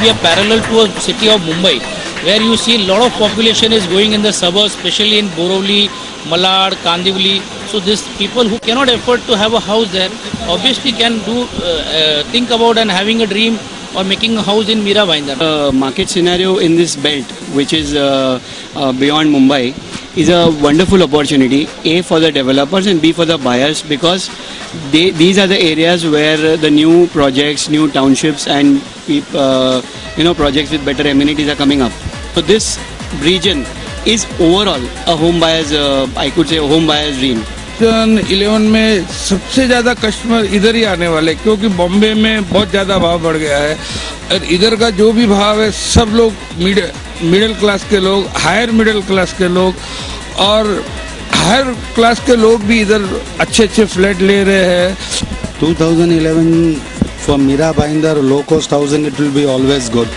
We are parallel to a city of Mumbai, where you see a lot of population is going in the suburbs, especially in Borivali, Malad, Kandivali. So these people who cannot afford to have a house there, obviously can do think about and having a dream or making a house in Mira Bhayandar. Market scenario in this belt, which is beyond Mumbai, is a wonderful opportunity. A, for the developers, and B, for the buyers, because these are the areas where the new projects, new townships, and projects with better amenities are coming up. So this region is overall a home buyer's, I could say, a home buyer's dream. 2011 में सबसे ज़्यादा customer इधर ही आने वाले, क्योंकि बॉम्बे में बहुत ज़्यादा भाव बढ़ गया है और इधर का जो भी भाव है सब लोग मिडिल क्लास के लोग, हायर मिडिल क्लास के लोग और हायर क्लास के लोग भी इधर अच्छे अच्छे फ्लैट ले रहे हैं. 2011 for Mira Bhayandar low cost housing, it will be always good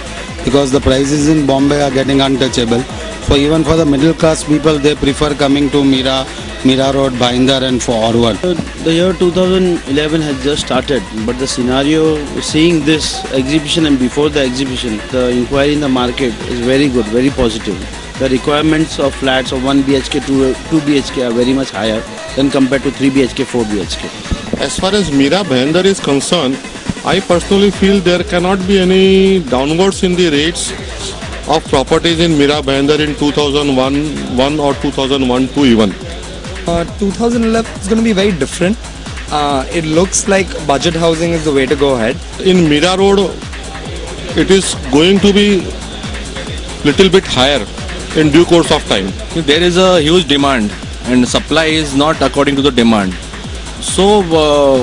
because the prices in Bombay are getting untouchable. So even for the middle class people, they prefer coming to Mira Road, Bhayandar and forward. The year 2011 has just started, but the scenario, seeing this exhibition and before the exhibition, the inquiry in the market is very good, very positive. The requirements of flats of 1 BHK, 2 BHK are very much higher than compared to 3 BHK, 4 BHK. As far as Mira Bhayandar is concerned, I personally feel there cannot be any downwards in the rates of properties in Mira Bhayandar in 2001 or 2001-2 even. 2011 is going to be very different. It looks like budget housing is the way to go ahead. In Mira Road, it is going to be little bit higher in due course of time. There is a huge demand and supply is not according to the demand. So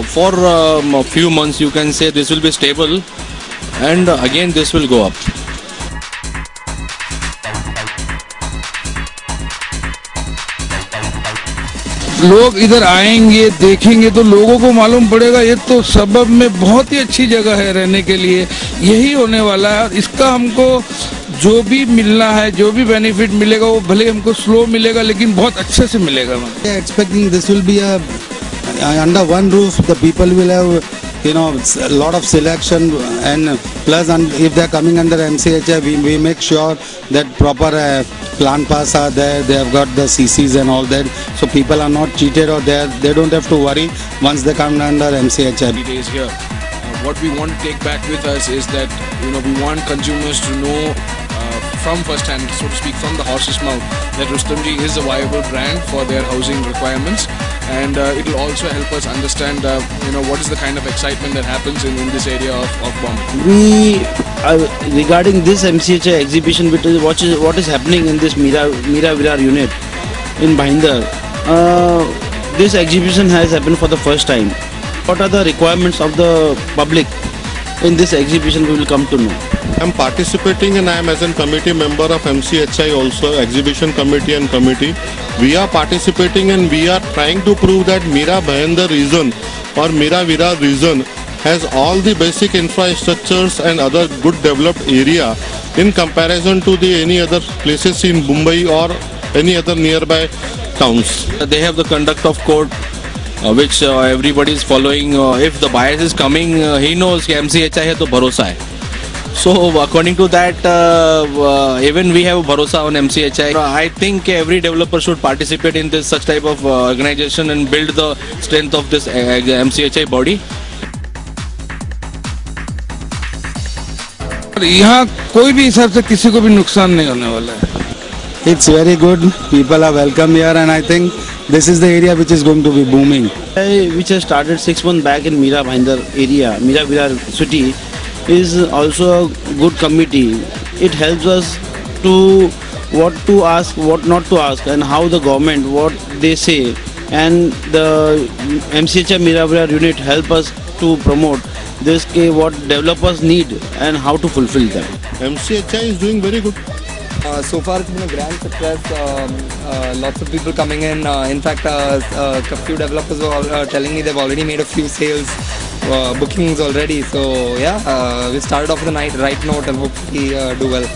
for a few months you can say this will be stable and again this will go up. लोग इधर आएंगे, देखेंगे तो लोगों को मालूम पड़ेगा ये तो सबब में बहुत ही अच्छी जगह है रहने के लिए. यही होने वाला है और इसका हमको जो भी मिलना है, जो भी बेनिफिट मिलेगा वो भले हमको स्लो मिलेगा लेकिन बहुत अच्छे से मिलेगा. Expecting this will be a under one roof, the people will have a lot of selection, and plus if they are coming under MCHI, we make sure that proper plant pass are there, they have got the CCs and all that, so people are not cheated or they don't have to worry once they come under MCHI. Days here, what we want to take back with us is that we want consumers to know from first hand, so to speak, from the horse's mouth, that Rustomjee is a viable brand for their housing requirements, and it will also help us understand what is the kind of excitement that happens in this area of Bombay. Regarding this MCHI exhibition, what is happening in this Mira Virar unit in Bhayandar, this exhibition has happened for the first time. What are the requirements of the public in this exhibition, we will come to know. I am participating and I am as a committee member of MCHI also, exhibition committee and committee. We are participating and we are trying to prove that Mira Bhayandar region or Mira Virar region has all the basic infrastructures and other good developed area in comparison to any other places in Mumbai or any other nearby towns. They have the conduct of court which everybody is following. If the bias is coming, he knows कि MCHI है तो भरोसा है. So according to that, even we have bharosa on MCHI. I think every developer should participate in this such type of organization and build the strength of this MCHI body. यहाँ कोई भी हिसाब से किसी को भी नुकसान नहीं होने वाला है. It's very good. People are welcome here, and I think this is the area which is going to be booming. Which has started 6 months back in Mira Bhayandar area, Mira Virar city, is also a good committee. It helps us to what to ask, what not to ask, and how the government, what they say, and the MCHI Mira Virar unit help us to promote this, what developers need and how to fulfill them. MCHI is doing very good. So far it's been a grand success, lots of people coming in. In fact, a few developers were telling me they've already made a few sales, bookings already. So yeah, we started off with a right note and hopefully do well.